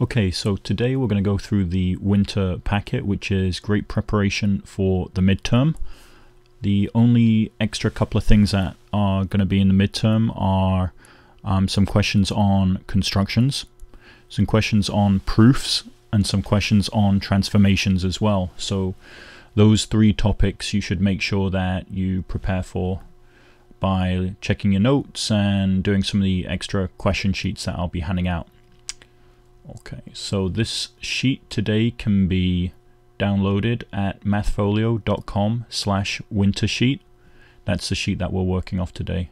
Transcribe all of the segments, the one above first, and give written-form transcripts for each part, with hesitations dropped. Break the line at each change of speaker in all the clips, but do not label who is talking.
Okay, so today we're going to go through the winter packet, which is great preparation for the midterm. The only extra couple of things that are going to be in the midterm are some questions on constructions, some questions on proofs, and some questions on transformations as well. So those three topics you should make sure that you prepare for by checking your notes and doing some of the extra question sheets that I'll be handing out. Okay, so this sheet today can be downloaded at mathfolio.com/wintersheet. That's the sheet that we're working off today.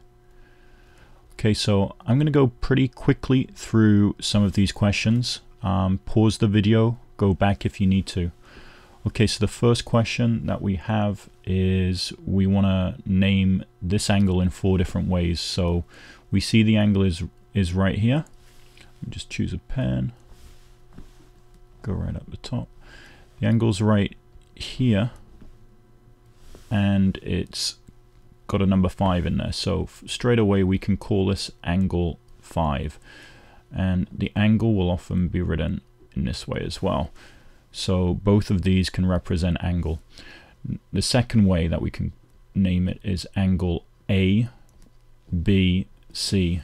Okay, so I'm going to go pretty quickly through some of these questions. Pause the video, go back if you need to. Okay, so the first question that we have is we want to name this angle in 4 different ways. So we see the angle is right here. Just choose a pen, go right up the top. The angle's right here, and it's got a number 5 in there. So straight away we can call this angle 5, and the angle will often be written in this way as well. So both of these can represent angle. The second way that we can name it is angle A, B, C.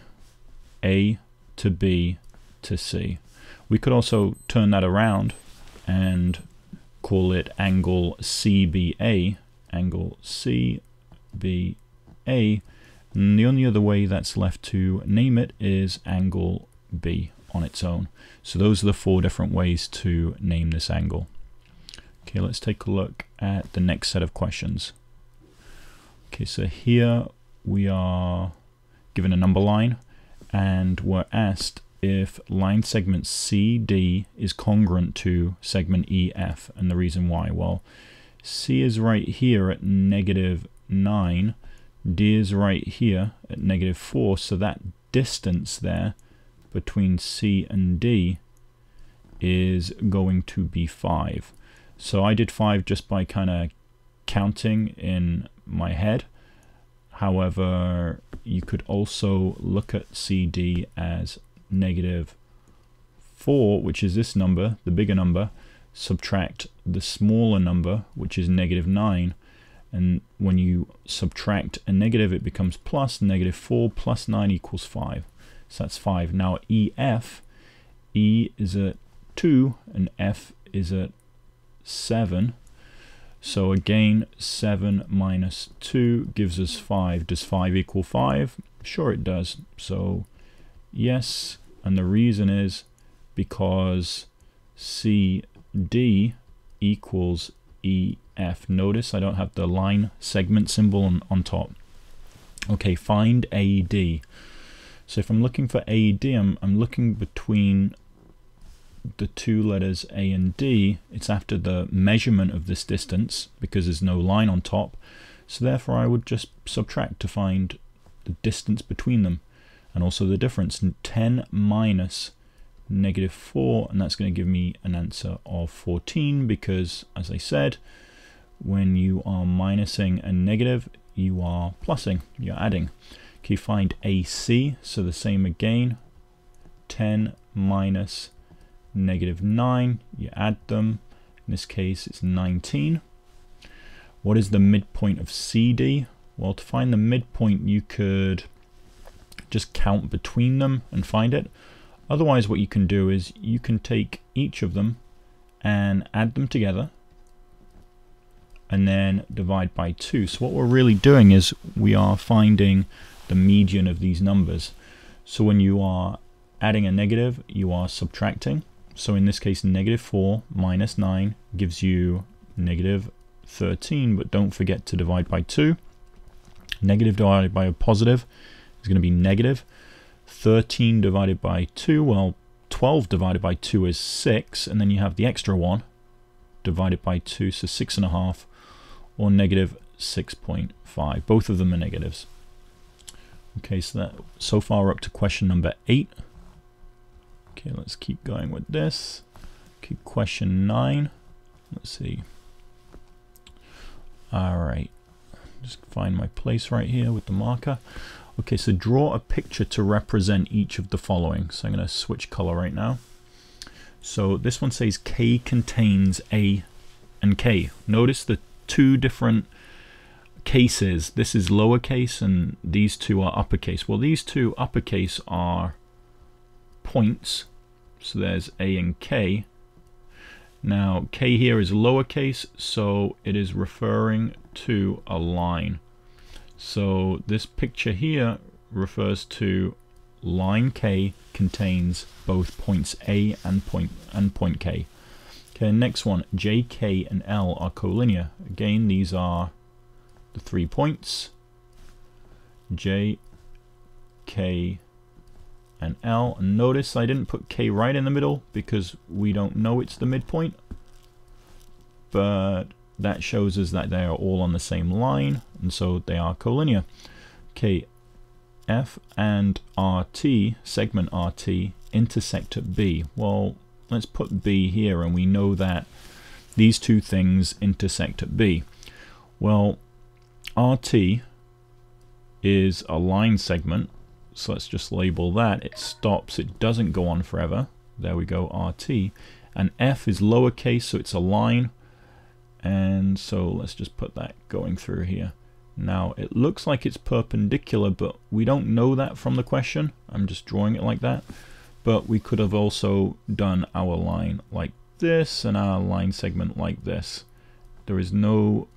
A to B to C. We could also turn that around and call it angle CBA, angle CBA, and the only other way that's left to name it is angle B on its own. So those are the 4 different ways to name this angle. Okay, let's take a look at the next set of questions. Okay, so here we are given a number line, and we're asked if line segment CD is congruent to segment EF, and the reason why. Well, C is right here at -9, D is right here at -4, so that distance there between C and D is going to be 5. So I did 5 just by kind of counting in my head. However, you could also look at CD as -4, which is this number, the bigger number, subtract the smaller number, which is -9, and when you subtract a negative it becomes plus. -4 plus 9 equals 5, so that's 5. Now EF, E is at 2 and F is at 7, so again 7 minus 2 gives us 5. Does 5 equal 5? Sure it does, so yes. And the reason is because CD equals EF. Notice I don't have the line segment symbol on top. Okay, find AD. So if I'm looking for AD, I'm looking between the 2 letters A and D. It's after the measurement of this distance because there's no line on top. So therefore I would just subtract to find the distance between them, and also the difference. 10 minus -4, and that's going to give me an answer of 14, because as I said, when you are minusing a negative you are plussing, you're adding. Okay, find AC, so the same again, 10 minus -9, you add them. In this case it's 19. What is the midpoint of CD? Well, to find the midpoint you could just count between them and find it. Otherwise what you can do is you can take each of them and add them together and then divide by 2. So what we're really doing is we are finding the median of these numbers. So when you are adding a negative you are subtracting. So in this case -4 minus 9 gives you -13, but don't forget to divide by 2. Negative divided by a positive is going to be negative. 13 divided by 2, well 12 divided by 2 is 6, and then you have the extra one divided by 2, so 6.5, or -6.5. Both of them are negatives. Okay, so far we're up to question number 8. Okay, let's keep going with this. Okay, question 9. Let's see. Alright, just find my place right here with the marker. Okay, so draw a picture to represent each of the following. So I'm going to switch color right now. So this one says K contains A and K. Notice the two different cases. This is lowercase and these two are uppercase. Well, these two uppercase are points. So there's A and K. Now K here is lowercase, so it is referring to a line. So this picture here refers to line K contains both points A and point K. Okay, next one, J, K, and L are collinear. Again, these are the 3 points, J, K, and L. And notice I didn't put K right in the middle because we don't know it's the midpoint, but that shows us that they are all on the same line, and so they are collinear. Okay, F and RT, segment RT, intersect at B. Well, let's put B here, and we know that these two things intersect at B. Well, RT is a line segment, so let's just label that. It stops, it doesn't go on forever. There we go, RT. And F is lowercase, so it's a line. And so let's just put that going through here. Now it looks like it's perpendicular, but we don't know that from the question. I'm just drawing it like that. But we could have also done our line like this and our line segment like this. There is no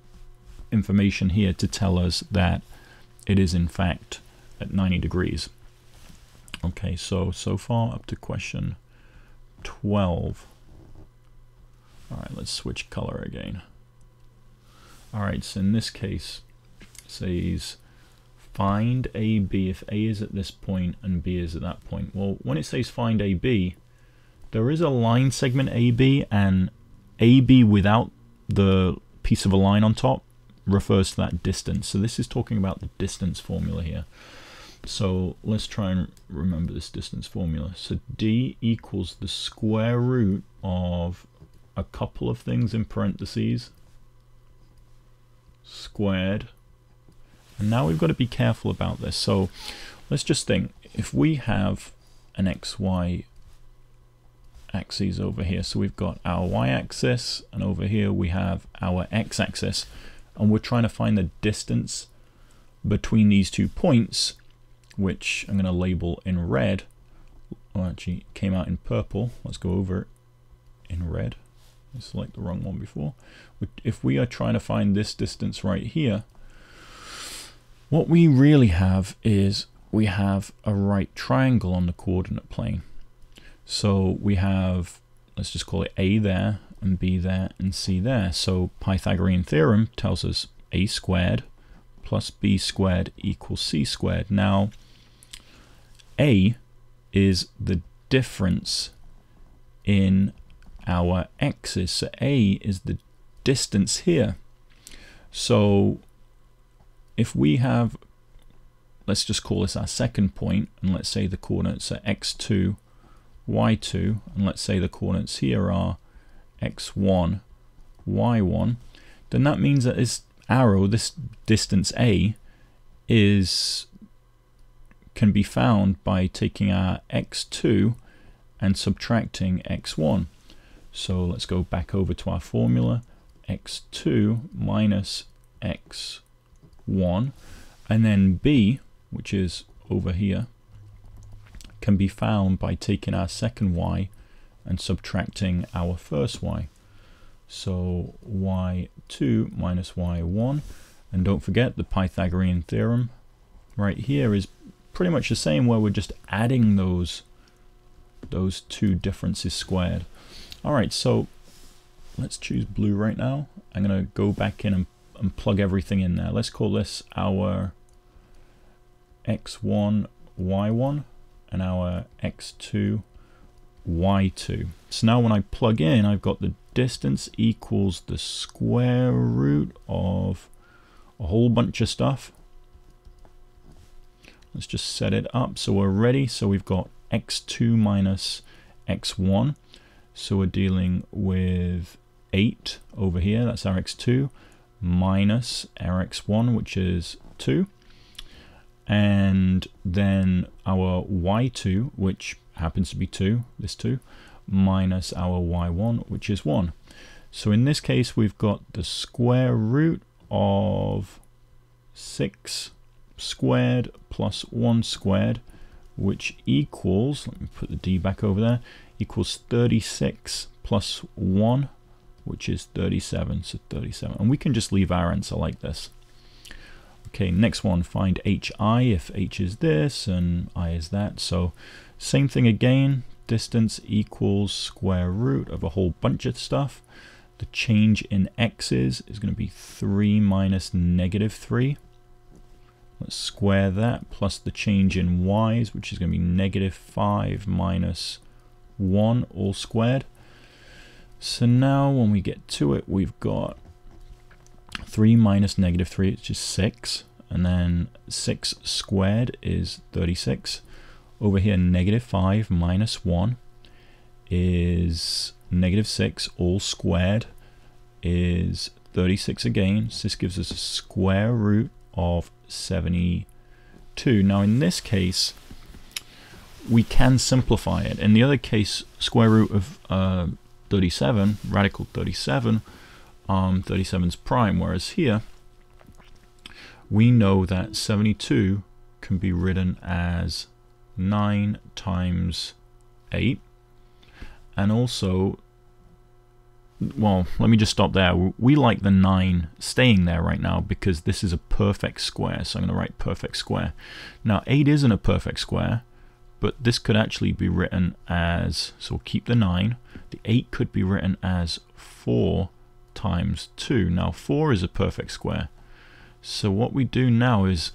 information here to tell us that it is in fact at 90 degrees. Okay, so far up to question 12. Alright, let's switch color again. Alright, so in this case it says find AB if A is at this point and B is at that point. Well, when it says find AB, there is a line segment AB, and AB without the piece of a line on top refers to that distance. So this is talking about the distance formula here. So let's try and remember this distance formula. So D equals the square root of a couple of things in parentheses squared. And now we've got to be careful about this. So let's just think, if we have an XY axis over here, so we've got our y-axis, and over here we have our x-axis, and we're trying to find the distance between these 2 points, which I'm going to label in red. Oh, actually it came out in purple. Let's go over it in red. I select the wrong one before. If we are trying to find this distance right here, what we really have is we have a right triangle on the coordinate plane. So we have, let's just call it A there, and B there, and C there. So Pythagorean theorem tells us A squared plus B squared equals C squared. Now, A is the difference in our x's. So A is the distance here. So if we have, let's just call this our second point, and let's say the coordinates are x2, y2, and let's say the coordinates here are x1, y1, then that means that this arrow, this distance A, can be found by taking our x2 and subtracting x1. So let's go back over to our formula, x2 minus x1, and then B, which is over here, can be found by taking our second y and subtracting our first y. So y2 minus y1, and don't forget the Pythagorean theorem right here is pretty much the same, where we're just adding those two differences squared. Alright, so let's choose blue right now. I'm going to go back in and plug everything in there. Let's call this our x1, y1, and our x2, y2. So now when I plug in, I've got the distance equals the square root of a whole bunch of stuff. Let's just set it up so we're ready. So we've got x2 minus x1. So we're dealing with 8 over here, that's our x2, minus our x1, which is 2. And then our y2, which happens to be 2, this 2, minus our y1, which is 1. So in this case, we've got the square root of 6 squared plus 1 squared, which equals, let me put the d back over there, equals 36 plus 1, which is 37, so 37. And we can just leave our answer like this. Okay, next one, find hi if h is this and I is that. So same thing again, distance equals square root of a whole bunch of stuff. The change in x's is going to be 3 minus negative 3. Let's square that, plus the change in y's, which is going to be negative 5 minus 1 all squared. So now when we get to it, we've got 3 minus negative 3, it's just 6. And then 6 squared is 36. Over here, negative 5 minus 1 is negative 6. All squared is 36 again. So this gives us a square root of 72. Now in this case, we can simplify it. In the other case, square root of 37, radical 37, 37's prime, whereas here we know that 72 can be written as 9 times 8, and also, well, let me just stop there. We like the 9 staying there right now because this is a perfect square, so I'm going to write perfect square. Now 8 isn't a perfect square, but this could actually be written as, so we'll keep the 9, the 8 could be written as 4 times 2. Now 4 is a perfect square. So what we do now is,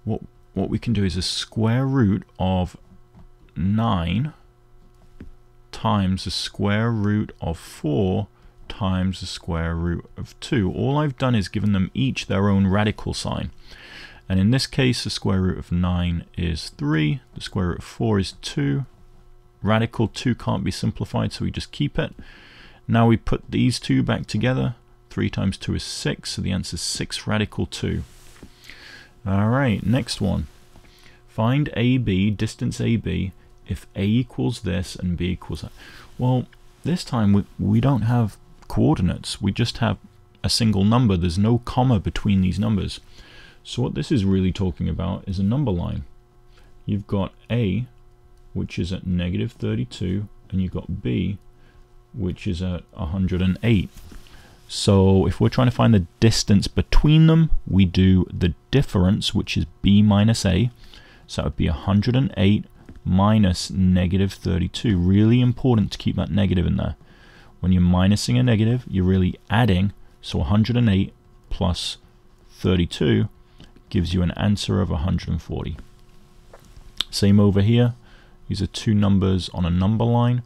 what we can do is a square root of 9 times the square root of 4 times the square root of 2. All I've done is given them each their own radical sign. And in this case, the square root of 9 is 3, the square root of 4 is 2. Radical 2 can't be simplified, so we just keep it. Now we put these two back together. 3 times 2 is 6, so the answer is 6 radical 2. Alright, next one. Find AB, distance AB, if A equals this and B equals that. Well, this time we don't have coordinates, we just have a single number. There's no comma between these numbers. So what this is really talking about is a number line. You've got A, which is at negative 32, and you've got B, which is at 108. So if we're trying to find the distance between them, we do the difference, which is B minus A. So that would be 108 minus negative 32. Really important to keep that negative in there. When you're minusing a negative, you're really adding. So 108 plus 32 gives you an answer of 140. Same over here. These are two numbers on a number line.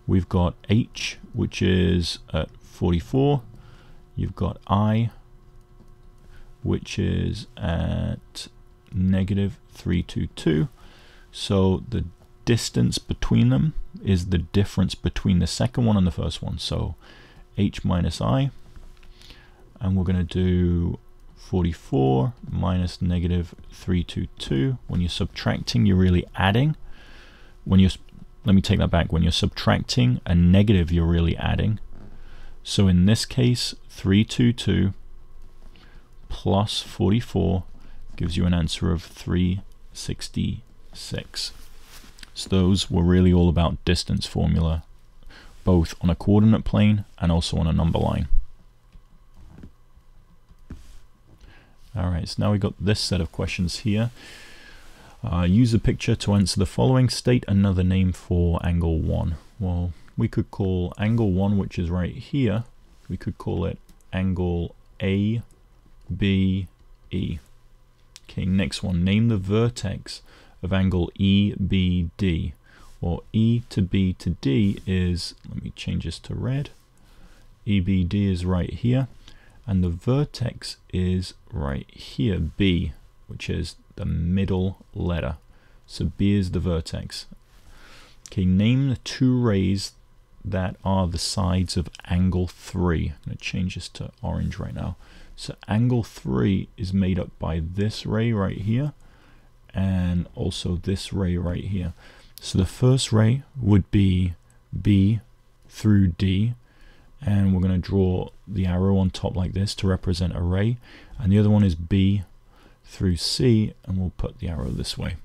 We've got H, which is at 44. You've got I, which is at negative 322. So the distance between them is the difference between the second one and the first one. So H minus I, and we're going to do 44 minus negative 322. When you're subtracting, you're really adding. When you're, let me take that back. When you're subtracting a negative, you're really adding. So in this case, 322 plus 44 gives you an answer of 366. So those were really all about distance formula, both on a coordinate plane and also on a number line. Alright, so now we've got this set of questions here. Use a picture to answer the following. State another name for angle 1. Well, we could call angle 1, which is right here, we could call it angle ABE. Okay, next one. Name the vertex of angle EBD. Or E to B to D is, let me change this to red. EBD is right here. And the vertex is right here, B, which is the middle letter. So B is the vertex. Okay, name the two rays that are the sides of angle 3. I'm going to change this to orange right now. So angle 3 is made up by this ray right here and also this ray right here. So the first ray would be B through D, and we're going to draw the arrow on top like this to represent a ray, and the other one is B through C, and we'll put the arrow this way.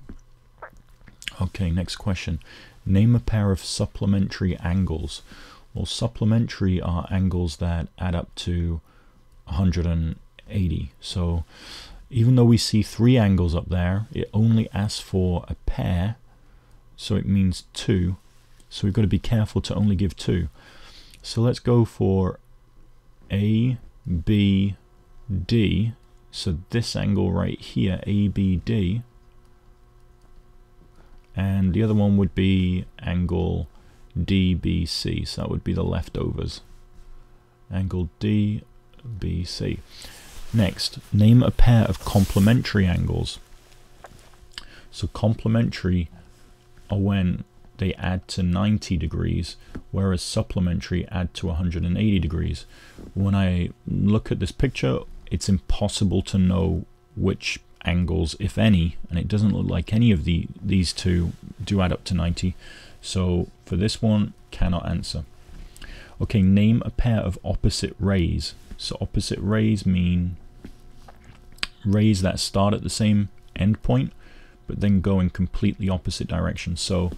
Okay, next question. Name a pair of supplementary angles. Well, supplementary are angles that add up to 180. So even though we see 3 angles up there, it only asks for a pair, so it means 2. So we've got to be careful to only give 2. So let's go for A, B, D. So this angle right here, ABD, and the other one would be angle DBC, so that would be the leftovers. Angle DBC. Next, name a pair of complementary angles. So complementary are when they add to 90 degrees, whereas supplementary add to 180 degrees. When I look at this picture, it's impossible to know which angles, if any, and it doesn't look like any of these two do add up to 90. So for this one, cannot answer. Okay, name a pair of opposite rays. So opposite rays mean rays that start at the same endpoint, but then go in completely opposite directions. So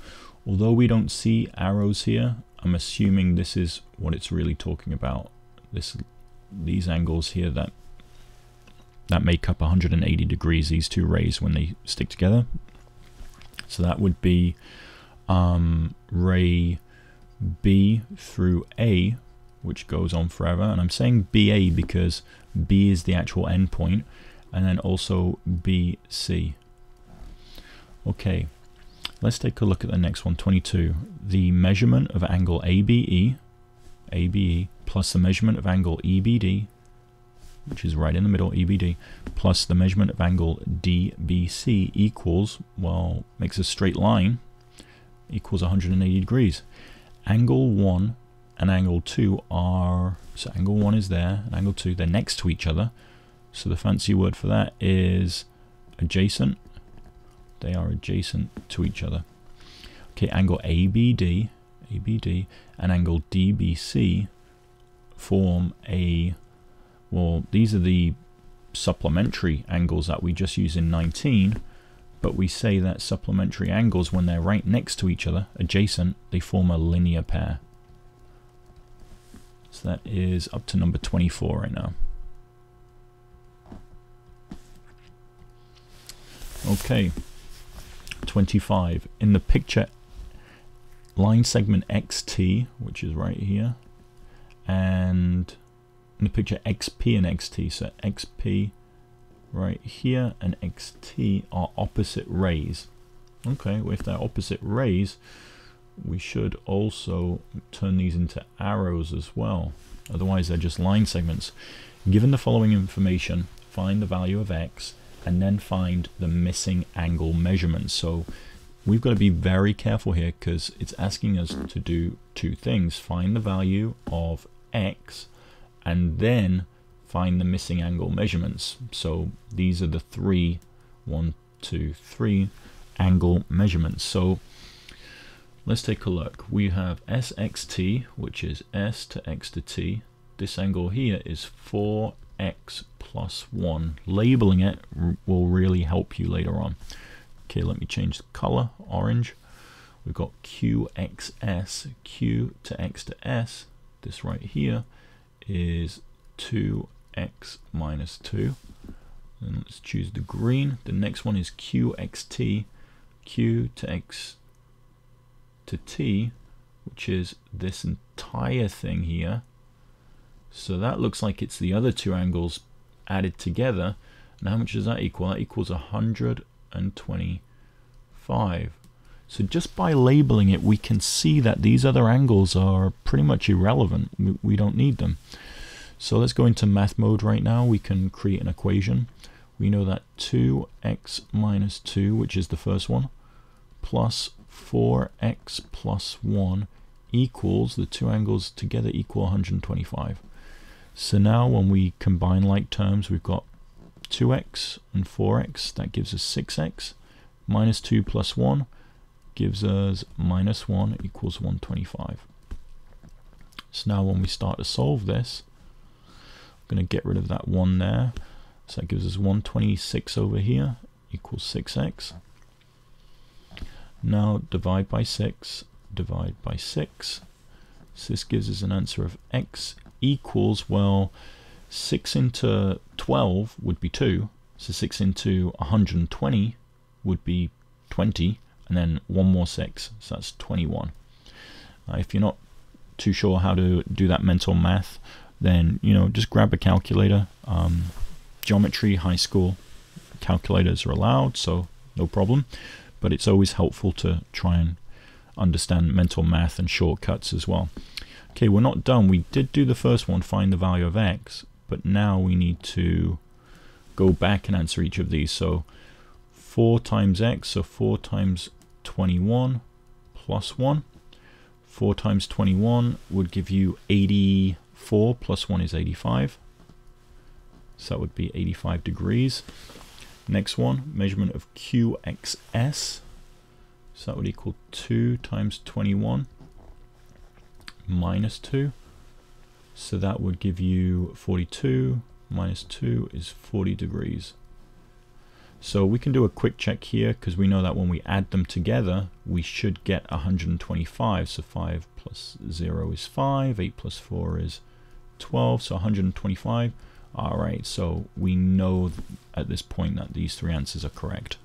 although we don't see arrows here, I'm assuming this is what it's really talking about. These angles here that make up 180 degrees, these two rays when they stick together. So that would be ray B through A, which goes on forever. And I'm saying BA because B is the actual endpoint, and then also BC. Okay, let's take a look at the next one, 22. The measurement of angle ABE plus the measurement of angle EBD, which is right in the middle, EBD, plus the measurement of angle DBC equals, well, makes a straight line, equals 180 degrees. Angle 1 and angle 2 are, so angle 1 is there, and angle 2, they're next to each other. So the fancy word for that is adjacent. They are adjacent to each other. Okay, angle ABD and angle DBC form a, well, these are the supplementary angles that we just use in 19, but we say that supplementary angles, when they're right next to each other, adjacent, they form a linear pair. So that is up to number 24 right now. Okay, 25. In the picture, line segment XT, which is right here, and in the picture XP and XT, so XP right here and XT are opposite rays. Okay, well, if they're opposite rays, we should also turn these into arrows as well. Otherwise, they're just line segments. Given the following information, find the value of X and then find the missing angle measurement. So we've got to be very careful here because it's asking us to do 2 things. Find the value of X and then find the missing angle measurements. So these are the 3, 1, 2, 3 angle measurements. So let's take a look. We have SXT, which is S to X to T. This angle here is 4x plus 1. Labeling it will really help you later on. Okay, let me change the color, orange. We've got QXS, Q to X to S. This right here is 2x minus 2. And let's choose the green. The next one is QXT, Q to X to T, which is this entire thing here. So that looks like it's the other 2 angles added together. And how much does that equal? That equals 125. So just by labeling it, we can see that these other angles are pretty much irrelevant. We don't need them. So let's go into math mode right now. We can create an equation. We know that 2x minus 2, which is the first one, plus 4x plus 1 equals, the 2 angles together equal 125. So now when we combine like terms, we've got 2x and 4x, that gives us 6x, minus 2 plus 1 gives us -1 equals 125. So now when we start to solve this, I'm going to get rid of that 1 there. So that gives us 126 over here equals 6x. Now divide by 6, divide by 6. So this gives us an answer of x equals, well, 6 into 12 would be 2. So 6 into 120 would be 20. And then 1 more 6, so that's 21. If you're not too sure how to do that mental math, then just grab a calculator. Geometry, high school, calculators are allowed, so no problem. But it's always helpful to try and understand mental math and shortcuts as well. Okay, we're not done. We did do the first one, find the value of x, but now we need to go back and answer each of these. So 4 times x, so 4 times 21 plus 1. 4 times 21 would give you 84 plus 1 is 85. So that would be 85 degrees. Next one, measurement of QXS. So that would equal 2 times 21 minus 2. So that would give you 42 minus 2 is 40 degrees. So we can do a quick check here because we know that when we add them together, we should get 125. So 5 plus 0 is 5, 8 plus 4 is 12, so 125. All right, so we know at this point that these three answers are correct.